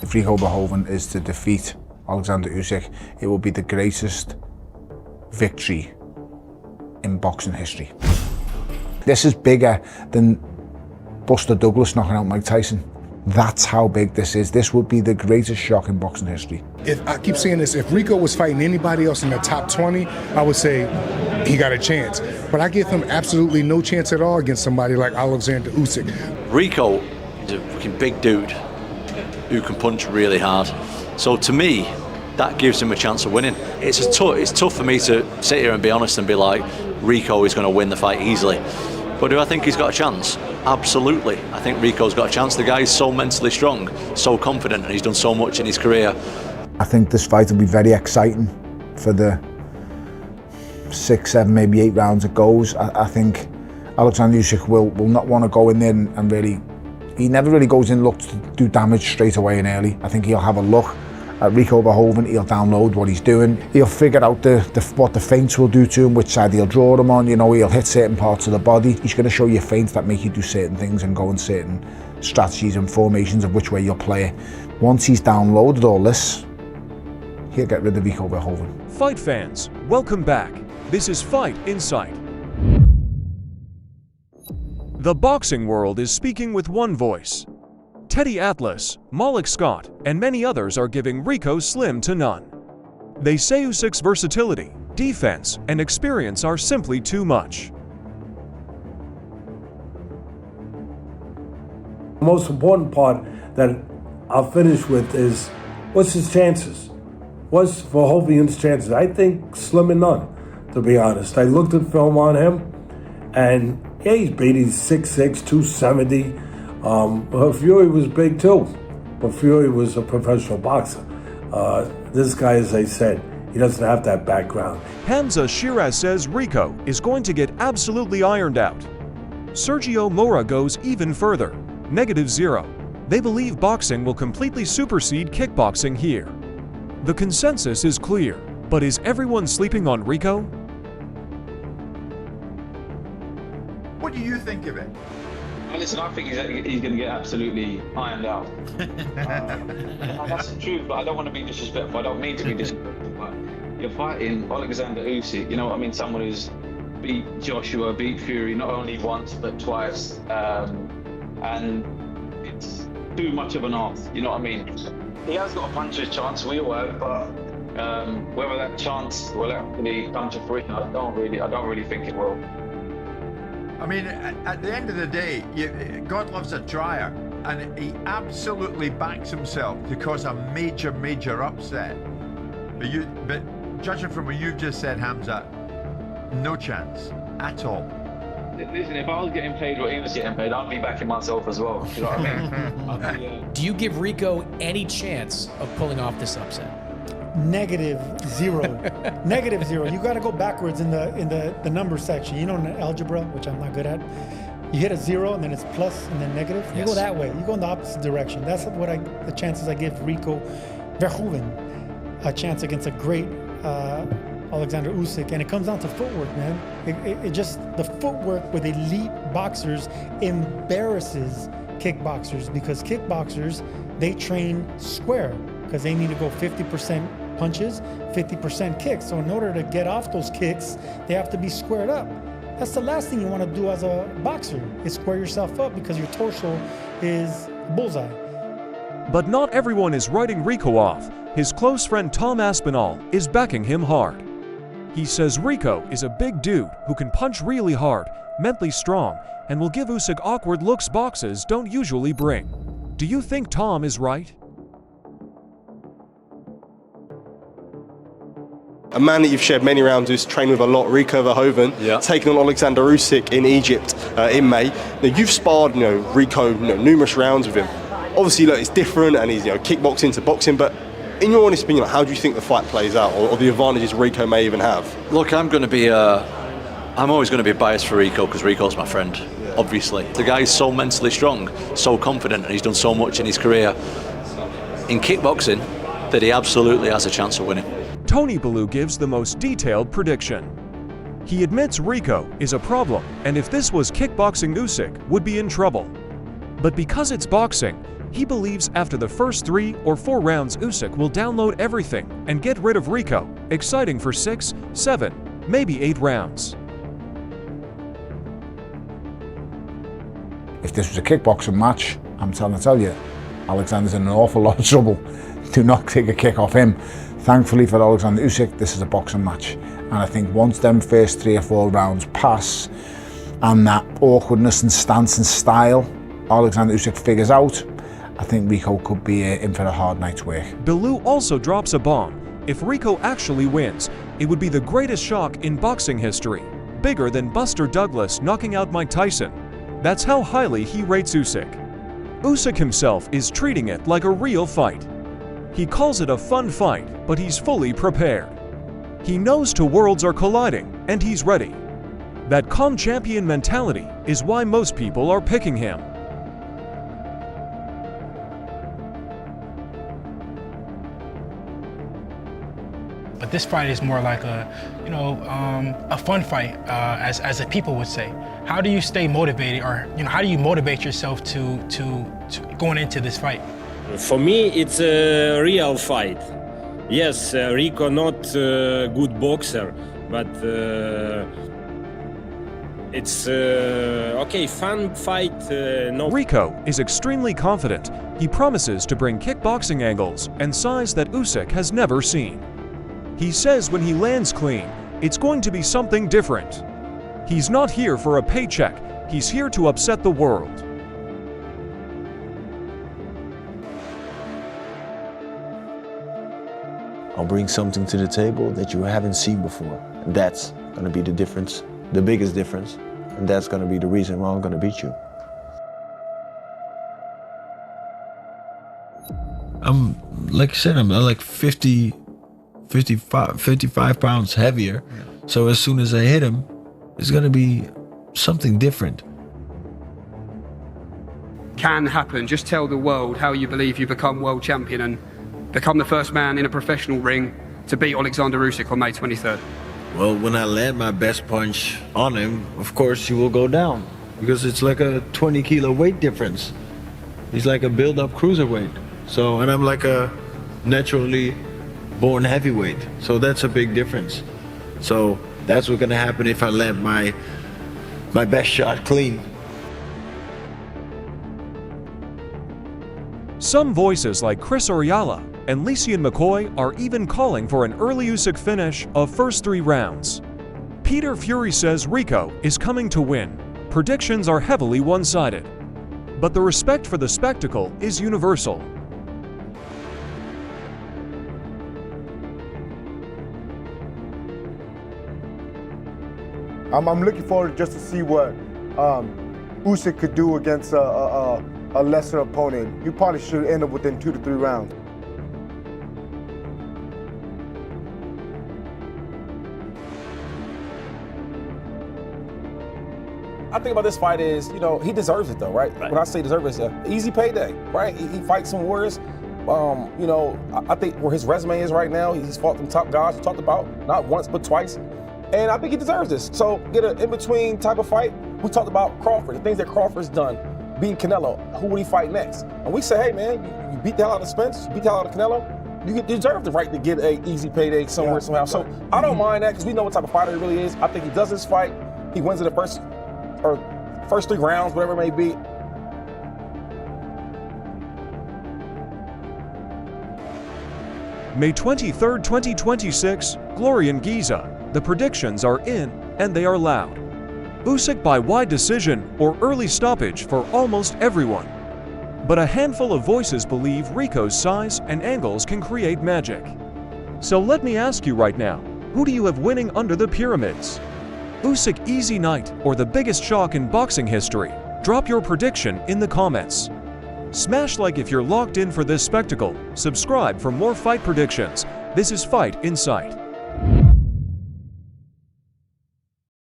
If Rico Verhoeven is to defeat Oleksandr Usyk, it will be the greatest victory in boxing history. This is bigger than Buster Douglas knocking out Mike Tyson. That's how big this is. This would be the greatest shock in boxing history. If I keep saying this, if Rico was fighting anybody else in the top 20, I would say he got a chance. But I give him absolutely no chance at all against somebody like Oleksandr Usyk. Rico is a fucking big dude who can punch really hard. So to me, that gives him a chance of winning. It's tough for me to sit here and be honest and be like, Rico is going to win the fight easily. But do I think he's got a chance? Absolutely. I think Rico's got a chance. The guy's so mentally strong, so confident, and he's done so much in his career. I think this fight will be very exciting for the 6, 7, maybe 8 rounds it goes. I think Oleksandr Usyk will not want to go in there and really, he never really goes in look to do damage straight away and early. I think he'll have a look at Rico Verhoeven, he'll download what he's doing. He'll figure out what the feints will do to him, which side he'll draw him on. You know, he'll hit certain parts of the body. He's going to show you feints that make you do certain things and go in certain strategies and formations of which way you'll play it. Once he's downloaded all this, he'll get rid of Rico Verhoeven. Fight fans, welcome back. This is Fight Insight. The boxing world is speaking with one voice. Teddy Atlas, Malik Scott, and many others are giving Rico slim to none. They say Usyk's versatility, defense, and experience are simply too much. The most important part that I'll finish with is, what's his chances? What's Verhoeven's chances? I think slim and none, to be honest. I looked at film on him, and yeah, he's big. He's 6'6", 270. Fury was big too, but Fury was a professional boxer. This guy, as I said, he doesn't have that background. Hamza Shiraz says Rico is going to get absolutely ironed out. Sergio Mora goes even further, -0. They believe boxing will completely supersede kickboxing here. The consensus is clear, but is everyone sleeping on Rico? What do you think of it? Listen, I think he's going to get absolutely ironed out. That's the truth, but I don't want to be disrespectful. I don't mean to be disrespectful, but you're fighting Oleksandr Usyk, you know what I mean? Someone who's beat Joshua, beat Fury, not only once, but twice. And it's too much of an ask, you know what I mean? He has got a puncher's chance, we all have, but whether that chance will actually come to fruition, I don't really think it will. I mean, at the end of the day, God loves a trier, and he absolutely backs himself to cause a major, major upset. But judging from what you've just said, Hamza, no chance at all. Listen, if I was getting paid what he was getting paid, I'd be backing myself as well. You know what I mean? Do you give Rico any chance of pulling off this upset? -0. -0. You got to go backwards in the number section. You know, in algebra, which I'm not good at, you hit a 0 and then it's plus and then negative. You go that way. You go in the opposite direction. That's what the chances I give Rico Verhoeven a chance against a great Oleksandr Usyk. And it comes down to footwork, man. It just, the footwork with elite boxers embarrasses kickboxers, because kickboxers, they train square because they need to go 50% punches, 50% kicks. So in order to get off those kicks, they have to be squared up. That's the last thing you want to do as a boxer, is square yourself up, because your torso is bullseye. But not everyone is writing Rico off. His close friend Tom Aspinall is backing him hard. He says Rico is a big dude who can punch really hard, mentally strong, and will give Usyk awkward looks boxes don't usually bring. Do you think Tom is right? A man that you've shared many rounds with, trained with a lot, Rico Verhoeven, taking on Oleksandr Usyk in Egypt in May. Now, you've sparred, Rico, numerous rounds with him. Obviously, look, it's different, and he's kickboxing to boxing. But in your honest opinion, how do you think the fight plays out, or the advantages Rico may even have? Look, I'm always going to be biased for Rico because Rico's my friend. Obviously, the guy's so mentally strong, so confident, and he's done so much in his career in kickboxing that he absolutely has a chance of winning. Tony Bellew gives the most detailed prediction. He admits Rico is a problem, and if this was kickboxing, Usyk would be in trouble. But because it's boxing, He believes after the first 3 or 4 rounds Usyk will download everything and get rid of Rico, exciting for 6, 7, maybe 8 rounds. If this was a kickboxing match, I'm trying to tell you, Alexander's in an awful lot of trouble. Do not take a kick off him. Thankfully for Oleksandr Usyk, this is a boxing match. And I think once them first 3 or 4 rounds pass, and that awkwardness and stance and style Oleksandr Usyk figures out, I think Rico could be in for a hard night's work. Bellew also drops a bomb. If Rico actually wins, it would be the greatest shock in boxing history, bigger than Buster Douglas knocking out Mike Tyson. That's how highly he rates Usyk. Usyk himself is treating it like a real fight. He calls it a fun fight, but he's fully prepared. He knows 2 worlds are colliding, and he's ready. That calm champion mentality is why most people are picking him. But this fight is more like a fun fight, as the people would say. How do you stay motivated, or how do you motivate yourself to going into this fight? For me, it's a real fight. Yes, Rico not a good boxer, but it's okay, fun fight. No. Rico is extremely confident. He promises to bring kickboxing angles and size that Usyk has never seen. He says when he lands clean, it's going to be something different. He's not here for a paycheck, he's here to upset the world. I'll bring something to the table that you haven't seen before. And that's gonna be the difference, the biggest difference. And that's gonna be the reason why I'm gonna beat you. Like I said, I'm like 55 pounds heavier. So as soon as I hit him, it's gonna be something different. Can happen. Just tell the world how you believe you become world champion and become the first man in a professional ring to beat Oleksandr Usyk on May 23rd. Well, when I land my best punch on him, of course he will go down, because it's like a 20-kilo weight difference. He's like a build-up cruiserweight. So, and I'm like a naturally born heavyweight. So that's a big difference. So that's what's gonna happen if I land my best shot clean. Some voices like Chris Oriala and Lycian McCoy are even calling for an early Usyk finish of first 3 rounds. Peter Fury says Rico is coming to win. Predictions are heavily one-sided. But the respect for the spectacle is universal. I'm looking forward just to see what Usyk could do against a lesser opponent. He probably should end up within 2 to 3 rounds. I think about this fight is, he deserves it though, right? When I say deserve it, it's an easy payday, right? He fights some warriors. I think where his resume is right now, he's fought them top guys we talked about, not once but twice. And I think he deserves this. So get an in-between type of fight. We talked about Crawford, the things that Crawford's done, beating Canelo. Who would he fight next? And we say, hey man, you beat the hell out of Spence, you beat the hell out of Canelo, you deserve the right to get an easy payday somewhere, somehow. So I don't mind that, because we know what type of fighter he really is. I think he does this fight, he wins in the first 3 rounds, whatever it may be. May 23rd, 2026, Glory in Giza. The predictions are in, and they are loud. Usyk by wide decision or early stoppage for almost everyone. But a handful of voices believe Rico's size and angles can create magic. So let me ask you right now, who do you have winning under the pyramids? Usyk easy night or the biggest shock in boxing history? Drop your prediction in the comments. Smash like if you're locked in for this spectacle. Subscribe for more fight predictions. This is Fight Insight.